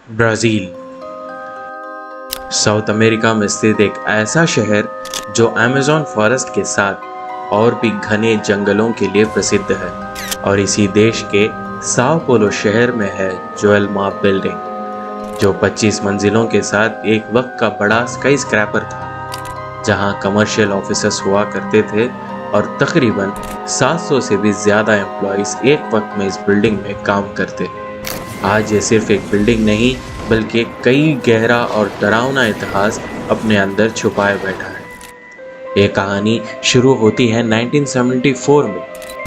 Brazil south America में स्थित एक ऐसा शहर जो अमेज़न फॉरेस्ट के साथ और भी घने जंगलों के लिए प्रसिद्ध है। और इसी देश के साओ पोलो शहर में है जोएल्मा बिल्डिंग, जो 25 मंजिलों के साथ एक वक्त का बड़ा स्काई स्क्रैपर था, जहां कमर्शियल ऑफिसर्स हुआ करते थे और तकरीबन 700 से भी ज़्यादा एम्प्लॉइज़ एक वक्त में इस बिल्डिंग में काम करते। आज ये सिर्फ एक बिल्डिंग नहीं बल्कि कई गहरा और डरावना इतिहास अपने अंदर छुपाए बैठा है। ये कहानी शुरू होती है 1974 में,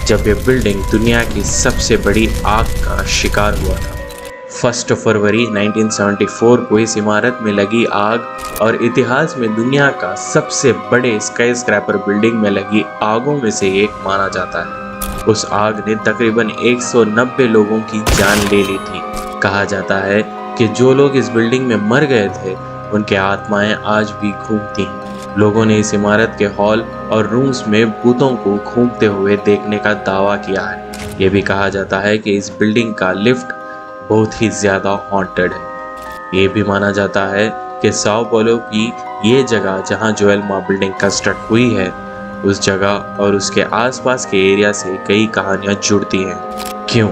जब ये बिल्डिंग दुनिया की सबसे बड़ी आग का शिकार हुआ था। 1 फरवरी 1974 को इस इमारत में लगी आग और इतिहास में दुनिया का सबसे बड़े स्काई स्क्रैपर बिल्डिंग में लगी आगों में से एक माना जाता है। उस आग ने तकरीबन 190 लोगों की जान ले ली थी। कहा जाता है कि जो लोग इस बिल्डिंग में मर गए थे उनकी आत्माएं आज भी घूमती हैं। लोगों ने इस इमारत के हॉल और रूम्स में भूतों को घूमते हुए देखने का दावा किया है। ये भी कहा जाता है कि इस बिल्डिंग का लिफ्ट बहुत ही ज़्यादा हॉन्टेड है। ये भी माना जाता है कि साओ पोलो की ये जगह जहाँ जोएल्मा बिल्डिंग कंस्ट्रक्ट हुई है, उस जगह और उसके आसपास के एरिया से कई कहानियाँ जुड़ती हैं। क्यों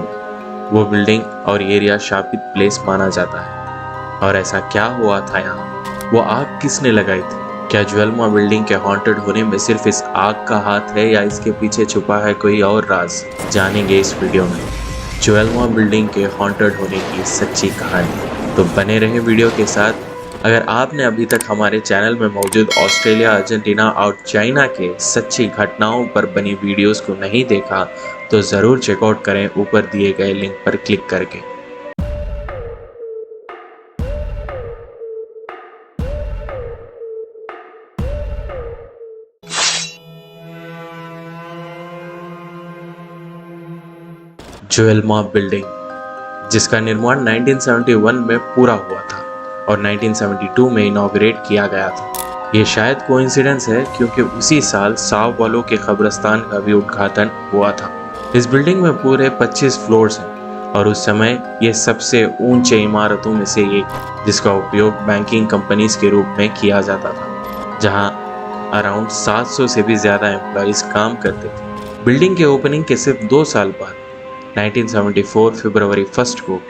वो बिल्डिंग और एरिया शापित प्लेस माना जाता है, और ऐसा क्या हुआ था यहाँ? वो आग किसने लगाई थी? क्या जोएल्मा बिल्डिंग के हॉन्टेड होने में सिर्फ इस आग का हाथ है या इसके पीछे छुपा है कोई और राज? जानेंगे इस वीडियो में जोएल्मा बिल्डिंग के हॉन्टेड होने की सच्ची कहानी। तो बने रहे वीडियो के साथ। अगर आपने अभी तक हमारे चैनल में मौजूद ऑस्ट्रेलिया, अर्जेंटीना और चाइना के सच्ची घटनाओं पर बनी वीडियोस को नहीं देखा तो ज़रूर चेकआउट करें ऊपर दिए गए लिंक पर क्लिक करके। जोएल्मा बिल्डिंग, जिसका निर्माण 1971 में पूरा हुआ था और 1972 में इनॉग्रेट किया गया था। ये शायद कोइंसिडेंस है क्योंकि उसी साल साओ पोलो के कब्रिस्तान का भी उद्घाटन हुआ था। इस बिल्डिंग में पूरे 25 फ्लोर्स हैं और उस समय ये सबसे ऊंचे इमारतों में से एक, जिसका उपयोग बैंकिंग कंपनीज के रूप में किया जाता था, जहां अराउंड 700 से भी ज़्यादा एम्प्लॉइज काम करते थे। बिल्डिंग के ओपनिंग के सिर्फ 2 साल बाद 1974 फरवरी 1 को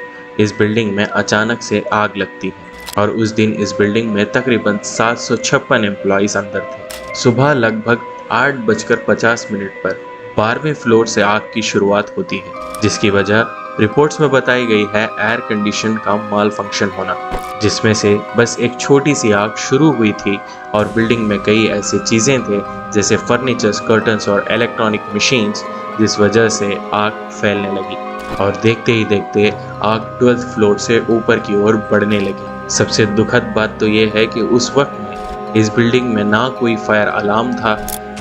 इस बिल्डिंग में अचानक से आग लगती है और उस दिन इस बिल्डिंग में तकरीबन 756 एम्प्लॉइज अंदर थे। सुबह लगभग 8:50 पर 12वें फ्लोर से आग की शुरुआत होती है, जिसकी वजह रिपोर्ट्स में बताई गई है एयर कंडीशन का माल फंक्शन होना, जिसमें से बस एक छोटी सी आग शुरू हुई थी और बिल्डिंग में कई ऐसी चीज़ें थे जैसे फर्नीचर्स, कर्टन्स और इलेक्ट्रॉनिक मशीन्स, जिस वजह से आग फैलने लगी और देखते ही देखते आग 12th फ्लोर से ऊपर की ओर बढ़ने लगी। सबसे दुखद बात तो ये है कि उस वक्त में इस बिल्डिंग में ना कोई फायर अलार्म था,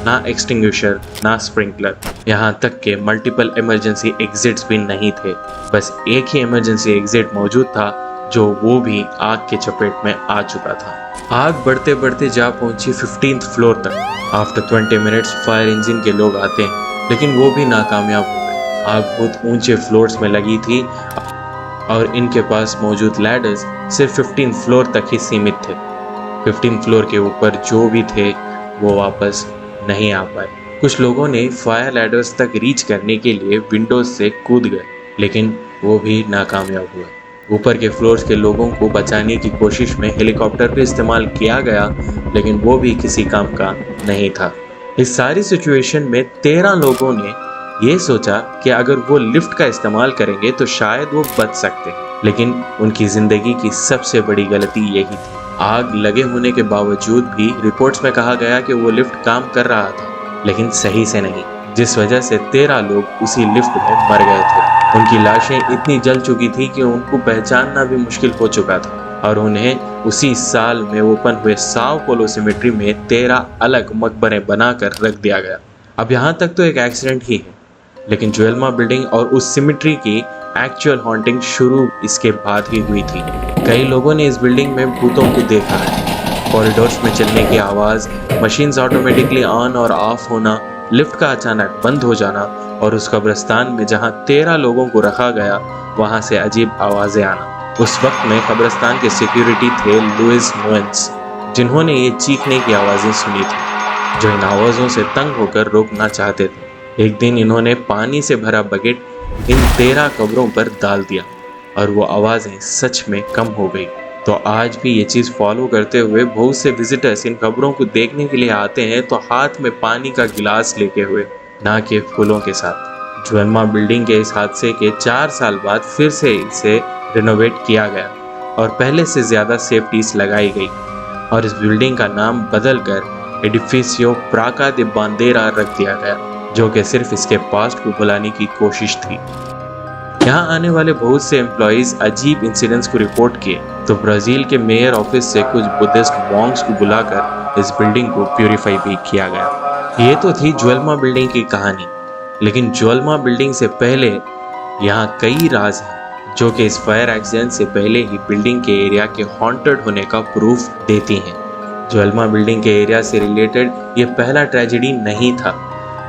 ना एक्सटिंग्विशर, ना स्प्रिंकलर, यहाँ तक के मल्टीपल इमरजेंसी एग्जिट्स भी नहीं थे। बस एक ही इमरजेंसी एग्जिट मौजूद था, जो वो भी आग के चपेट में आ चुका था। आग बढ़ते बढ़ते जा पहुंची 15th फ्लोर तक। आफ्टर 20 मिनट्स फायर इंजन के लोग आते हैं, लेकिन वो भी नाकामयाब हो गए। आग बहुत ऊंचे फ्लोर्स में लगी थी और इनके पास मौजूद लैडर्स सिर्फ 15th फ्लोर तक ही सीमित थे। 15th फ्लोर के ऊपर जो भी थे वो वापस नहीं आ पाए। कुछ लोगों ने फायर लैडर्स तक रीच करने के लिए विंडोज से कूद गए, लेकिन वो भी नाकामयाब हुए। ऊपर के फ्लोर्स के लोगों को बचाने की कोशिश में हेलीकॉप्टर भी इस्तेमाल किया गया, लेकिन वो भी किसी काम का नहीं था। इस सारी सिचुएशन में 13 लोगों ने ये सोचा कि अगर वो लिफ्ट का इस्तेमाल करेंगे तो शायद वो बच सकते हैं, लेकिन उनकी ज़िंदगी की सबसे बड़ी गलती यही थी। आग लगे होने के बावजूद भी रिपोर्ट्स में कहा गया कि वो लिफ्ट काम कर रहा था, लेकिन सही से नहीं, जिस वजह से 13 लोग उसी लिफ्ट में मर गए थे। उनकी लाशें इतनी जल चुकी थी कि उनको पहचानना भी मुश्किल हो चुका था और उन्हें उसी साल में ओपन हुए साओ पोलो सिमेट्री में 13 अलग मकबरे बनाकर रख दिया गया। अब यहाँ तक तो एक एक्सीडेंट ही है, लेकिन जोएल्मा बिल्डिंग और उस सिमेट्री की एक्चुअल हॉन्टिंग शुरू इसके बाद ही हुई थी। कई लोगों ने इस बिल्डिंग में भूतों को देखा है। कॉरिडोर्स में चलने की आवाज़, मशीन्स ऑटोमेटिकली ऑन और ऑफ होना, लिफ्ट का अचानक बंद हो जाना और उस कब्रिस्तान में जहां 13 लोगों को रखा गया वहां से अजीब आवाज़ें आना। उस वक्त में कब्रिस्तान के सिक्योरिटी थे लुइस नोएंस, जिन्होंने ये चीखने की आवाज़ें सुनी थी, जो इन आवाज़ों से तंग होकर रोकना चाहते थे। एक दिन इन्होंने पानी से भरा बकेट इन 13 कब्रों पर डाल दिया और वो आवाज़ें सच में कम हो गई। तो आज भी ये चीज़ फॉलो करते हुए बहुत से विजिटर्स इन कब्रों को देखने के लिए आते हैं, तो हाथ में पानी का गिलास लेके हुए, ना कि फूलों के साथ। ज्वेलमा बिल्डिंग के इस हादसे के 4 साल बाद फिर से इसे रिनोवेट किया गया और पहले से ज़्यादा सेफ्टीज लगाई गई और इस बिल्डिंग का नाम बदलकर एडिफिसियो प्राका दे बांदेरा रख दिया गया, जो कि सिर्फ इसके पास्ट को बुलाने की कोशिश थी। यहाँ आने वाले बहुत से एम्प्लॉइज अजीब इंसिडेंट्स को रिपोर्ट किए, तो ब्राज़ील के मेयर ऑफिस से कुछ बुद्धिस्ट मॉन्क्स को बुलाकर इस बिल्डिंग को प्यूरिफाई भी किया गया। ये तो थी ज्वेलमा बिल्डिंग की कहानी, लेकिन ज्वेलमा बिल्डिंग से पहले यहाँ कई राज हैं जो कि इस फायर एक्सीडेंट से पहले ही बिल्डिंग के एरिया के हॉन्टेड होने का प्रूफ देती हैं। ज्वेलमा बिल्डिंग के एरिया से रिलेटेड ये पहला ट्रेजेडी नहीं था,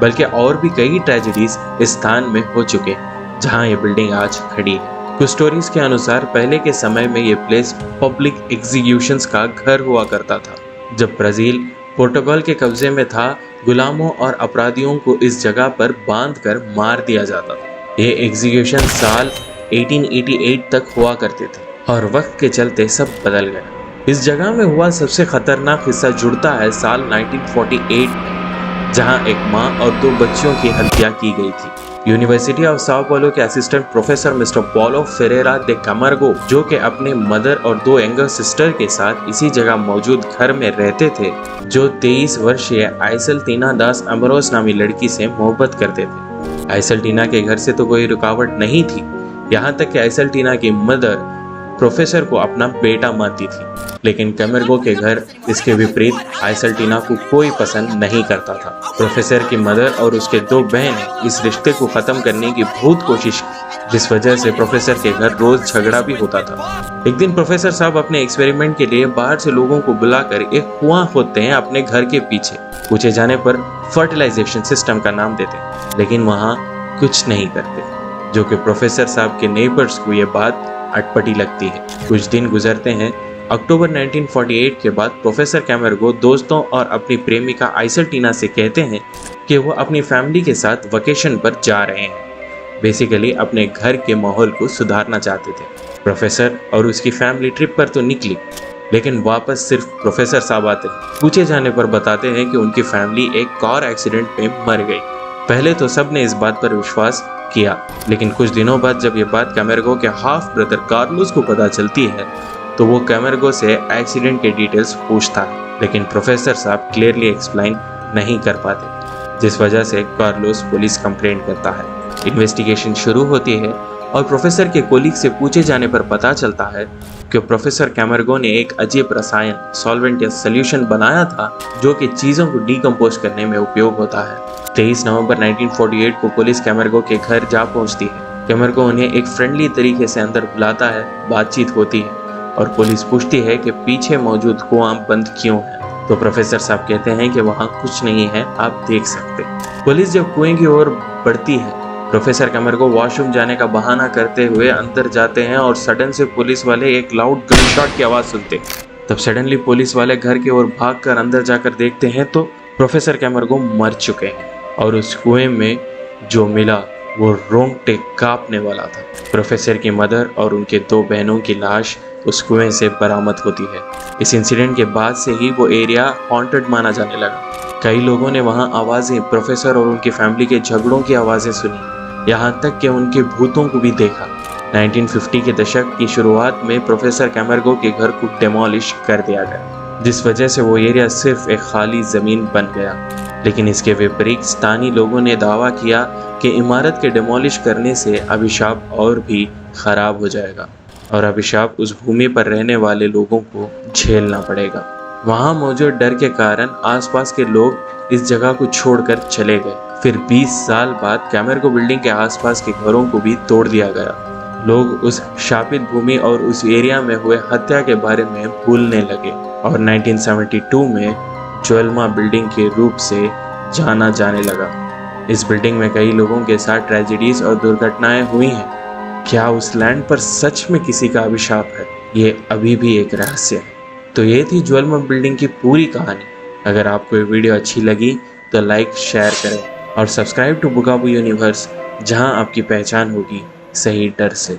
बल्कि और भी कई ट्रेजेडीज इस स्थान में हो चुके जहाँ ये बिल्डिंग आज खड़ी है। कुछ स्टोरीज के अनुसार पहले के समय में ये प्लेस पब्लिक एग्जीक्यूशंस का घर हुआ करता था। जब ब्राज़ील पोर्टुगल के कब्जे में था, गुलामों और अपराधियों को इस जगह पर बांध कर मार दिया जाता था। ये एग्जीक्यूशन साल 1888 तक हुआ करते थे और वक्त के चलते सब बदल गया। इस जगह में हुआ सबसे खतरनाक हिस्सा जुड़ता है साल 1948 में, जहां एक मां और 2 बच्चियों की हत्या की गई थी। यूनिवर्सिटी ऑफ साओ पाउलो के assistant professor mister Paulo Ferreira de Camargo, जो कि अपने मदर और 2 यंगर सिस्टर के साथ इसी जगह मौजूद घर में रहते थे, जो 23 वर्षीय आइसलटीना दास अमरोस नामी लड़की से मोहब्बत करते थे। आइसलटीना के घर से तो कोई रुकावट नहीं थी, यहाँ तक कि आइसलटीना की मदर प्रोफेसर को अपना बेटा मानती थी, लेकिन कैमर्गो के घर इसके विपरीत आइसलटीना को कोई पसंद नहीं करता था। प्रोफेसर की मदर और उसके 2 बहनें इस रिश्ते को ख़त्म करने की बहुत कोशिश की, जिस वजह से प्रोफेसर के घर रोज़ झगड़ा भी होता था। एक दिन प्रोफेसर साहब अपने एक्सपेरिमेंट के लिए बाहर से लोगों को बुलाकर एक कुआं खोदते हैं अपने घर के पीछे। पूछे जाने पर फर्टिलाइजेशन सिस्टम का नाम देते हैं, लेकिन वहाँ कुछ नहीं करते, जो कि प्रोफेसर साहब के नेबर्स को ये बात अटपटी लगती है। कुछ दिन गुजरते हैं। अक्टूबर 1948 के बाद प्रोफेसर कैमर्गो दोस्तों और अपनी प्रेमिका आइसलटीना से कहते हैं कि वो अपनी फैमिली के साथ वेकेशन पर जा रहे हैं, बेसिकली अपने घर के माहौल को सुधारना चाहते थे। प्रोफेसर और उसकी फैमिली ट्रिप पर तो निकली, लेकिन वापस सिर्फ प्रोफेसर साहब आते हैं। पूछे जाने पर बताते हैं कि उनकी फैमिली एक कार एक्सीडेंट में मर गई। पहले तो सब ने इस बात पर विश्वास किया, लेकिन कुछ दिनों बाद जब ये बात कैमर्गो के हाफ ब्रदर कार्लोस को पता चलती है, तो वो कैमर्गो से एक्सीडेंट के डिटेल्स पूछता है, लेकिन प्रोफेसर साहब क्लियरली एक्सप्लेन नहीं कर पाते, जिस वजह से कार्लोस पुलिस कंप्लेंट करता है। इन्वेस्टिगेशन शुरू होती है और प्रोफेसर के कोलीग से पूछे जाने पर पता चलता है कि प्रोफेसर कैमर्गो ने एक अजीब रसायन सॉल्वेंट या सोल्यूशन बनाया था, जो कि चीज़ों को डिकम्पोज करने में उपयोग होता है। 23 नवंबर 1948 को पुलिस कैमर्गो के घर जा पहुंचती है। कैमर्गो उन्हें एक फ्रेंडली तरीके से अंदर बुलाता है, बातचीत होती है और पुलिस पूछती है कि पीछे मौजूद कुआं बंद क्यों है, तो प्रोफेसर साहब कहते हैं कि वहाँ कुछ नहीं है, आप देख सकते। पुलिस जब कुएं की ओर बढ़ती है, प्रोफेसर कैमर्गो वॉशरूम जाने का बहाना करते हुए अंदर जाते हैं और सडन से पुलिस वाले एक लाउड गनशॉट की आवाज़ सुनते हैं। तब सडनली पुलिस वाले घर की ओर भागकर अंदर जाकर देखते हैं तो प्रोफेसर कैमर्गो मर चुके हैं और उस कुएं में जो मिला वो रोंगटे कांपने वाला था। प्रोफेसर की मदर और उनके 2 बहनों की लाश उस कुएं से बरामद होती है। इस इंसिडेंट के बाद से ही वो एरिया हॉन्टेड माना जाने लगा। कई लोगों ने वहाँ आवाज़ें, प्रोफेसर और उनकी फैमिली के झगड़ों की आवाज़ें सुनी, यहाँ तक कि उनके भूतों को भी देखा। 1950 के दशक की शुरुआत में प्रोफेसर कैमर्गो के घर को डेमोलिश कर दिया गया, जिस वजह से वो एरिया सिर्फ एक खाली ज़मीन बन गया। लेकिन इसके विपरीत स्थानीय लोगों ने दावा किया कि इमारत के डेमोलिश करने से अभिशाप और भी ख़राब हो जाएगा और अभिशाप उस भूमि पर रहने वाले लोगों को झेलना पड़ेगा। वहाँ मौजूद डर के कारण आसपास के लोग इस जगह को छोड़कर चले गए। फिर 20 साल बाद कैमर्गो बिल्डिंग के आसपास के घरों को भी तोड़ दिया गया। लोग उस शापित भूमि और उस एरिया में हुए हत्या के बारे में भूलने लगे और 1972 में ज्वेलमा बिल्डिंग के रूप से जाना जाने लगा। इस बिल्डिंग में कई लोगों के साथ ट्रेजेडीज और दुर्घटनाएं हुई हैं, क्या उस लैंड पर सच में किसी का अभिशाप है, ये अभी भी एक रहस्य है। तो ये थी ज्वेलमम बिल्डिंग की पूरी कहानी। अगर आपको ये वीडियो अच्छी लगी तो लाइक शेयर करें और सब्सक्राइब टू बुकाबू यूनिवर्स, जहां आपकी पहचान होगी सही डर से।